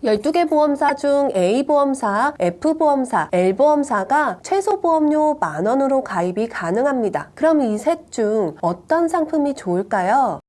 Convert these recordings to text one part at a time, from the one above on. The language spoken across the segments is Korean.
12개 보험사 중 A보험사, F보험사, L보험사가 최소 보험료 10,000원으로 가입이 가능합니다. 그럼 이 셋 중 어떤 상품이 좋을까요?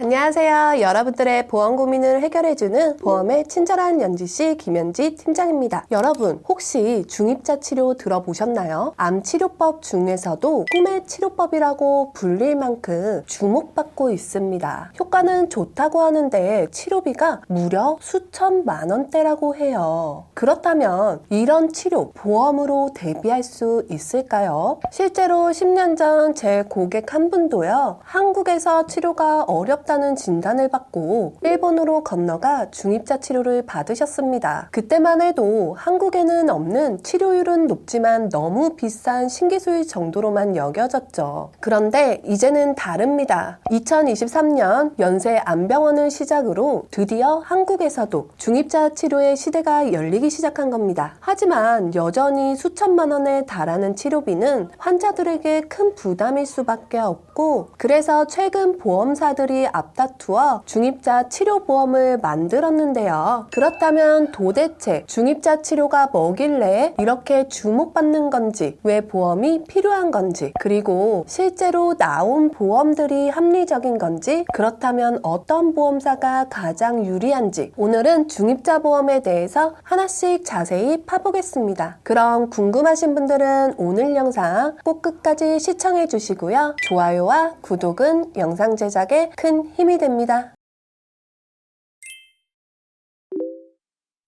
안녕하세요. 여러분들의 보험 고민을 해결해주는 보험의 친절한 연지씨 김연지 팀장입니다. 여러분 혹시 중입자 치료 들어보셨나요? 암치료법 중에서도 꿈의 치료법이라고 불릴 만큼 주목받고 있습니다. 효과는 좋다고 하는데 치료비가 무려 수천만 원대라고 해요. 그렇다면 이런 치료 보험으로 대비할 수 있을까요? 실제로 10년 전 제 고객 한 분도요, 한국에서 치료가 어렵다는 진단을 받고 일본으로 건너가 중입자 치료를 받으셨습니다. 그때만 해도 한국에는 없는 치료율은 높지만 너무 비싼 신기술 정도로만 여겨졌죠. 그런데 이제는 다릅니다. 2023년 연세안병원을 시작으로 드디어 한국에서도 중입자 치료의 시대가 열리기 시작한 겁니다. 하지만 여전히 수천만 원에 달하는 치료비는 환자들에게 큰 부담일 수밖에 없고, 그래서 최근 보험사들이 앞다투어 중입자 치료보험을 만들었는데요. 그렇다면 도대체 중입자 치료가 뭐길래 이렇게 주목받는 건지, 왜 보험이 필요한 건지, 그리고 실제로 나온 보험들이 합리적인 건지, 그렇다면 어떤 보험사가 가장 유리한지, 오늘은 중입자 보험에 대해서 하나씩 자세히 파보겠습니다. 그럼 궁금하신 분들은 오늘 영상 꼭 끝까지 시청해 주시고요. 좋아요와 구독은 영상 제작에 큰 힘이 됩니다.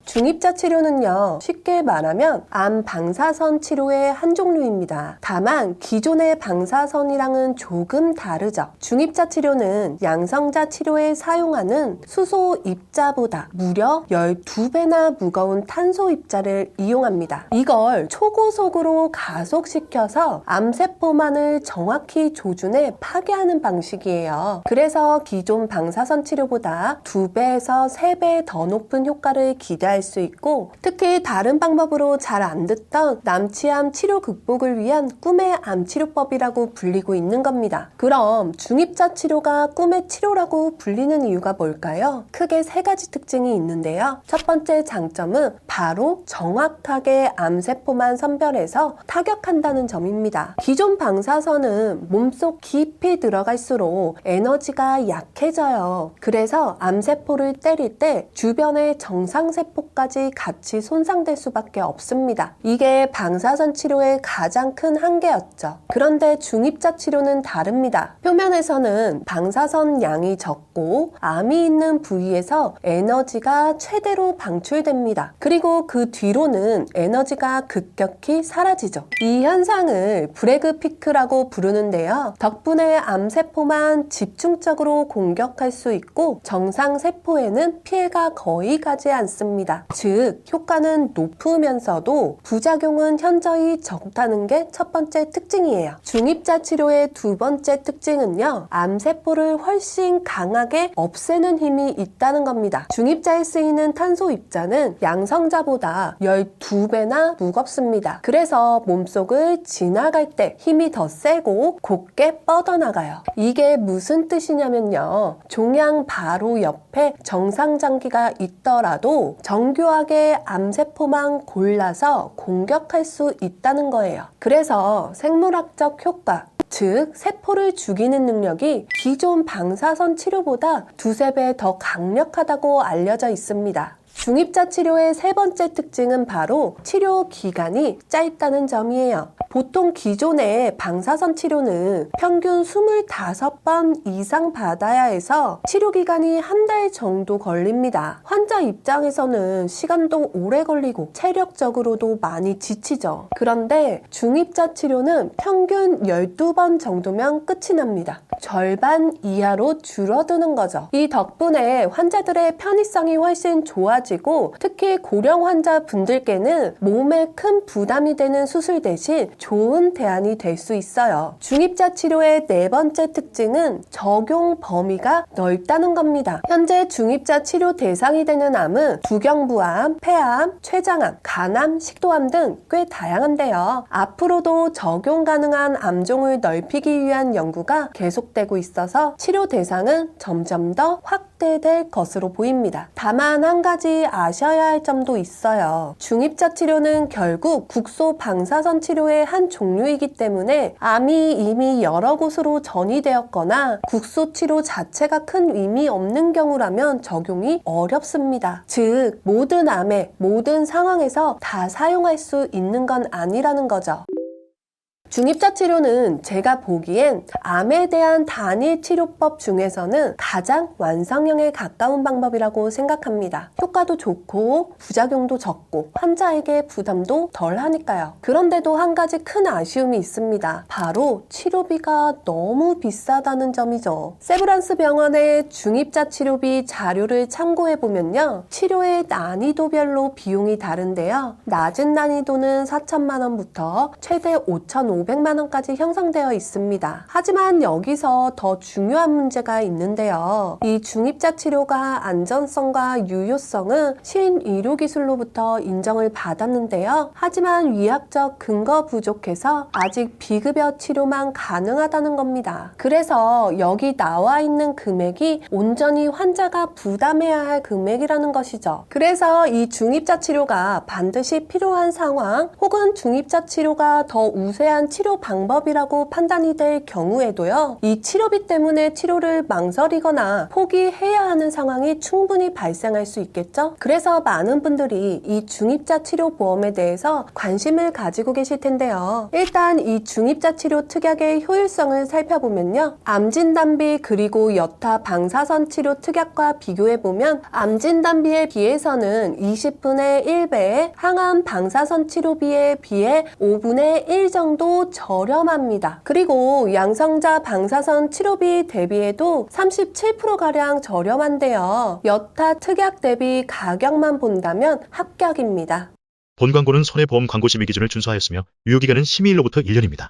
중입자 치료는요, 쉽게 말하면 암 방사선 치료의 한 종류입니다. 다만 기존의 방사선이랑은 조금 다르죠. 중입자 치료는 양성자 치료에 사용하는 수소 입자보다 무려 12배나 무거운 탄소 입자를 이용합니다. 이걸 초고속으로 가속시켜서 암세포만을 정확히 조준해 파괴하는 방식이에요. 그래서 기존 방사선 치료보다 2배에서 3배 더 높은 효과를 기대할 수 있고, 특히 다른 방법으로 잘 안 듣던 남치암 치료 극복을 위한 꿈의 암치료법이라고 불리고 있는 겁니다. 그럼 중입자 치료가 꿈의 치료라고 불리는 이유가 뭘까요? 크게 3가지 특징이 있는데요. 첫 번째 장점은 바로 정확하게 암세포만 선별해서 타격한다는 점입니다. 기존 방사선은 몸속 깊이 들어갈수록 에너지가 약해져요. 그래서 암세포를 때릴 때 주변의 정상세포 까지 같이 손상될 수밖에 없습니다. 이게 방사선 치료의 가장 큰 한계였죠. 그런데 중입자 치료는 다릅니다. 표면에서는 방사선 양이 적고 암이 있는 부위에서 에너지가 최대로 방출됩니다. 그리고 그 뒤로는 에너지가 급격히 사라지죠. 이 현상을 브래그 피크라고 부르는데요. 덕분에 암세포만 집중적으로 공격할 수 있고 정상세포에는 피해가 거의 가지 않습니다. 즉, 효과는 높으면서도 부작용은 현저히 적다는 게 첫 번째 특징이에요. 중입자 치료의 두 번째 특징은요, 암세포를 훨씬 강하게 없애는 힘이 있다는 겁니다. 중입자에 쓰이는 탄소 입자는 양성자보다 12배나 무겁습니다. 그래서 몸속을 지나갈 때 힘이 더 세고 곱게 뻗어나가요. 이게 무슨 뜻이냐면요, 종양 바로 옆에 정상장기가 있더라도 정교하게 암세포만 골라서 공격할 수 있다는 거예요. 그래서 생물학적 효과, 즉 세포를 죽이는 능력이 기존 방사선 치료보다 2~3배 더 강력하다고 알려져 있습니다. 중입자 치료의 세 번째 특징은 바로 치료 기간이 짧다는 점이에요. 보통 기존의 방사선 치료는 평균 25번 이상 받아야 해서 치료 기간이 1달 정도 걸립니다. 환자 입장에서는 시간도 오래 걸리고 체력적으로도 많이 지치죠. 그런데 중입자 치료는 평균 12번 정도면 끝이 납니다. 절반 이하로 줄어드는 거죠. 이 덕분에 환자들의 편의성이 훨씬 좋아지고, 특히 고령 환자분들께는 몸에 큰 부담이 되는 수술 대신 좋은 대안이 될 수 있어요. 중입자 치료의 네 번째 특징은 적용 범위가 넓다는 겁니다. 현재 중입자 치료 대상이 되는 암은 두경부암, 폐암, 췌장암, 간암, 식도암 등 꽤 다양한데요. 앞으로도 적용 가능한 암종을 넓히기 위한 연구가 계속되고 있어서 치료 대상은 점점 더 확대 확대될 것으로 보입니다. 다만 한 가지 아셔야 할 점도 있어요. 중입자 치료는 결국 국소 방사선 치료의 한 종류이기 때문에 암이 이미 여러 곳으로 전이되었거나 국소 치료 자체가 큰 의미 없는 경우라면 적용이 어렵습니다. 즉, 모든 암에 모든 상황에서 다 사용할 수 있는 건 아니라는 거죠. 중입자 치료는 제가 보기엔 암에 대한 단일 치료법 중에서는 가장 완성형에 가까운 방법이라고 생각합니다. 효과도 좋고 부작용도 적고 환자에게 부담도 덜 하니까요. 그런데도 한 가지 큰 아쉬움이 있습니다. 바로 치료비가 너무 비싸다는 점이죠. 세브란스 병원의 중입자 치료비 자료를 참고해보면요. 치료의 난이도별로 비용이 다른데요. 낮은 난이도는 4천만 원부터 최대 5,500만 원까지 형성되어 있습니다. 하지만 여기서 더 중요한 문제가 있는데요. 이 중입자 치료가 안전성과 유효성은 신의료기술로부터 인정을 받았는데요. 하지만 의학적 근거 부족해서 아직 비급여 치료만 가능하다는 겁니다. 그래서 여기 나와 있는 금액이 온전히 환자가 부담해야 할 금액이라는 것이죠. 그래서 이 중입자 치료가 반드시 필요한 상황 혹은 중입자 치료가 더 우세한 치료 방법이라고 판단이 될 경우에도요. 이 치료비 때문에 치료를 망설이거나 포기해야 하는 상황이 충분히 발생할 수 있겠죠. 그래서 많은 분들이 이 중입자 치료 보험에 대해서 관심을 가지고 계실 텐데요. 일단 이 중입자 치료 특약의 효율성을 살펴보면요. 암진단비 그리고 여타 방사선 치료 특약과 비교해보면 암진단비에 비해서는 20분의 1배, 항암 방사선 치료비에 비해 5분의 1 정도 저렴합니다. 그리고 양성자 방사선 치료비 대비해도 37%가량 저렴한데요. 여타 특약 대비 가격만 본다면 합격입니다. 본 광고는 손해보험 광고심의 기준을 준수하였으며 유효기간은 심의일로부터 1년입니다.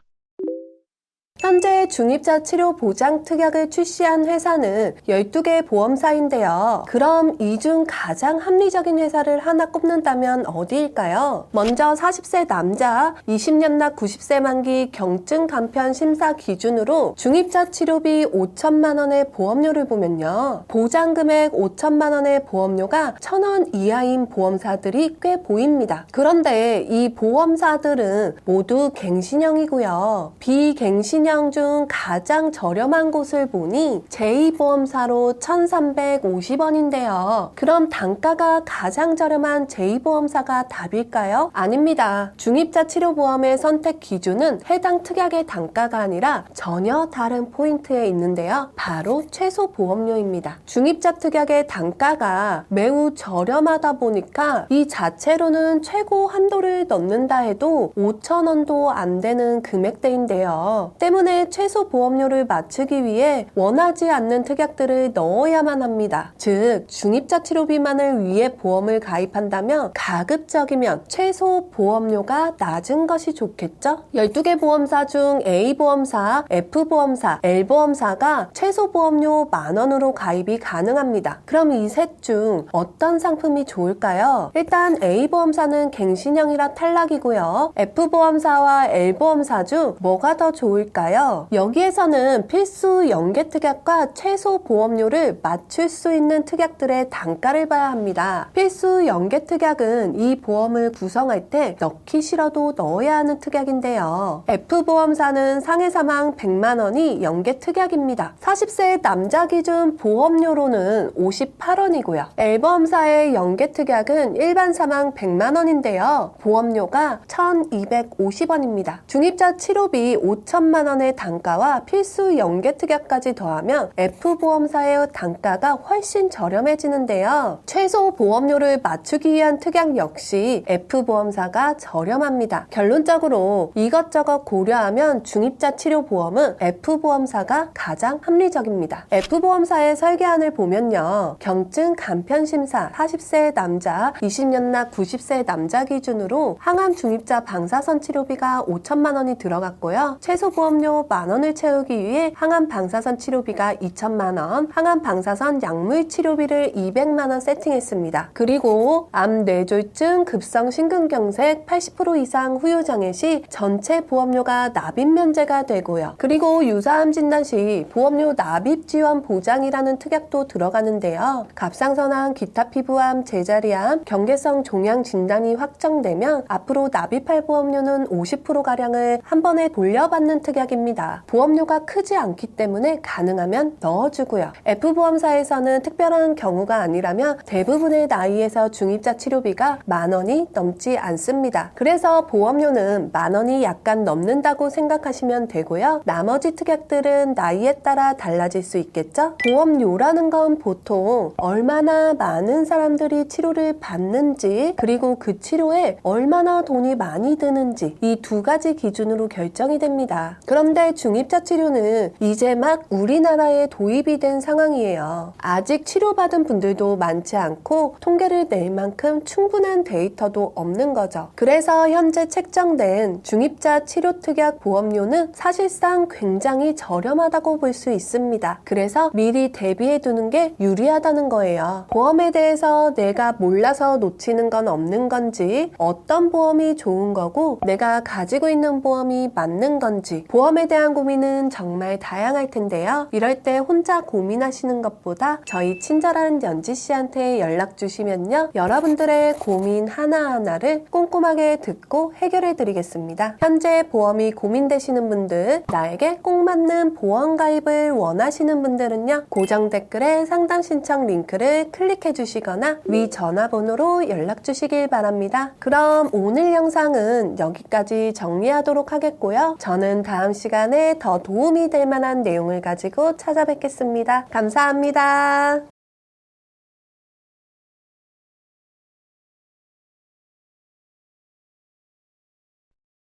현재 중입자 치료 보장 특약을 출시한 회사는 12개 보험사인데요. 그럼 이 중 가장 합리적인 회사를 하나 꼽는다면 어디일까요? 먼저 40세 남자, 20년 납 90세 만기 경증 간편 심사 기준으로 중입자 치료비 5천만 원의 보험료를 보면요. 보장 금액 5천만 원의 보험료가 1,000원 이하인 보험사들이 꽤 보입니다. 그런데 이 보험사들은 모두 갱신형이고요. 비갱신형 중 가장 저렴한 곳을 보니 제2보험사로 1,350원인데요. 그럼 단가가 가장 저렴한 제2보험사가 답일까요? 아닙니다. 중입자 치료보험의 선택 기준은 해당 특약의 단가가 아니라 전혀 다른 포인트에 있는데요. 바로 최소 보험료입니다. 중입자 특약의 단가가 매우 저렴하다 보니까 이 자체로는 최고 한도를 넣는다 해도 5,000원도 안 되는 금액대인데요. 때문에 최소 보험료를 맞추기 위해 원하지 않는 특약들을 넣어야만 합니다. 즉, 중입자 치료비만을 위해 보험을 가입한다면 가급적이면 최소 보험료가 낮은 것이 좋겠죠? 12개 보험사 중 A보험사, F보험사, L보험사가 최소 보험료 10,000원으로 가입이 가능합니다. 그럼 이 셋 중 어떤 상품이 좋을까요? 일단 A보험사는 갱신형이라 탈락이고요. F보험사와 L보험사 중 뭐가 더 좋을까요? 여기에서는 필수 연계 특약과 최소 보험료를 맞출 수 있는 특약들의 단가를 봐야 합니다. 필수 연계 특약은 이 보험을 구성할 때 넣기 싫어도 넣어야 하는 특약인데요. F보험사는 상해 사망 100만 원이 연계 특약입니다. 40세 남자 기준 보험료로는 58원이고요. L보험사의 연계 특약은 일반 사망 100만 원인데요. 보험료가 1,250원입니다. 중입자 치료비 5천만 원의 단가와 필수 연계 특약까지 더하면 F보험사의 단가가 훨씬 저렴해지는데요. 최소 보험료를 맞추기 위한 특약 역시 F보험사가 저렴합니다. 결론적으로 이것저것 고려하면 중입자 치료보험은 F보험사가 가장 합리적입니다. F보험사의 설계안을 보면요. 경증 간편 심사 40세 남자, 20년 납 90세 남자 기준으로 항암 중입자 방사선 치료비가 5천만 원이 들어갔고요. 최소 보험료 보험료 10,000원을 채우기 위해 항암 방사선 치료비가 2천만 원, 항암 방사선 약물 치료비를 200만 원 세팅했습니다. 그리고 암, 뇌졸중, 급성 심근경색 80% 이상 후유 장애 시 전체 보험료가 납입 면제가 되고요. 그리고 유사암 진단 시 보험료 납입 지원 보장이라는 특약도 들어가는데요. 갑상선암, 기타 피부암, 제자리암, 경계성 종양 진단이 확정되면 앞으로 납입할 보험료는 50%가량을 한 번에 돌려받는 특약입니다. 보험료가 크지 않기 때문에 가능하면 넣어주고요. F보험사에서는 특별한 경우가 아니라면 대부분의 나이에서 중입자 치료비가 10,000원이 넘지 않습니다. 그래서 보험료는 10,000원이 약간 넘는다고 생각하시면 되고요. 나머지 특약들은 나이에 따라 달라질 수 있겠죠? 보험료라는 건 보통 얼마나 많은 사람들이 치료를 받는지, 그리고 그 치료에 얼마나 돈이 많이 드는지, 이 두 가지 기준으로 결정이 됩니다. 그런데 중입자 치료는 이제 막 우리나라에 도입이 된 상황이에요. 아직 치료받은 분들도 많지 않고 통계를 낼 만큼 충분한 데이터도 없는 거죠. 그래서 현재 책정된 중입자 치료 특약 보험료는 사실상 굉장히 저렴하다고 볼 수 있습니다. 그래서 미리 대비해 두는 게 유리하다는 거예요. 보험에 대해서 내가 몰라서 놓치는 건 없는 건지, 어떤 보험이 좋은 거고 내가 가지고 있는 보험이 맞는 건지, 보험에 대한 고민은 정말 다양할 텐데요. 이럴 때 혼자 고민하시는 것보다 저희 친절한 연지 씨한테 연락 주시면요, 여러분들의 고민 하나하나를 꼼꼼하게 듣고 해결해 드리겠습니다. 현재 보험이 고민되시는 분들, 나에게 꼭 맞는 보험 가입을 원하시는 분들은요, 고정 댓글에 상담 신청 링크를 클릭해 주시거나 위 전화번호로 연락 주시길 바랍니다. 그럼 오늘 영상은 여기까지 정리하도록 하겠고요. 저는 다음 시간에 더 도움이 될 만한 내용을 가지고 찾아뵙겠습니다. 감사합니다.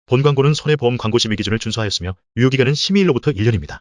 본 광고는 손해보험 광고 심의 기준을 준수하였으며 유효기간은 심의일로부터 1년입니다.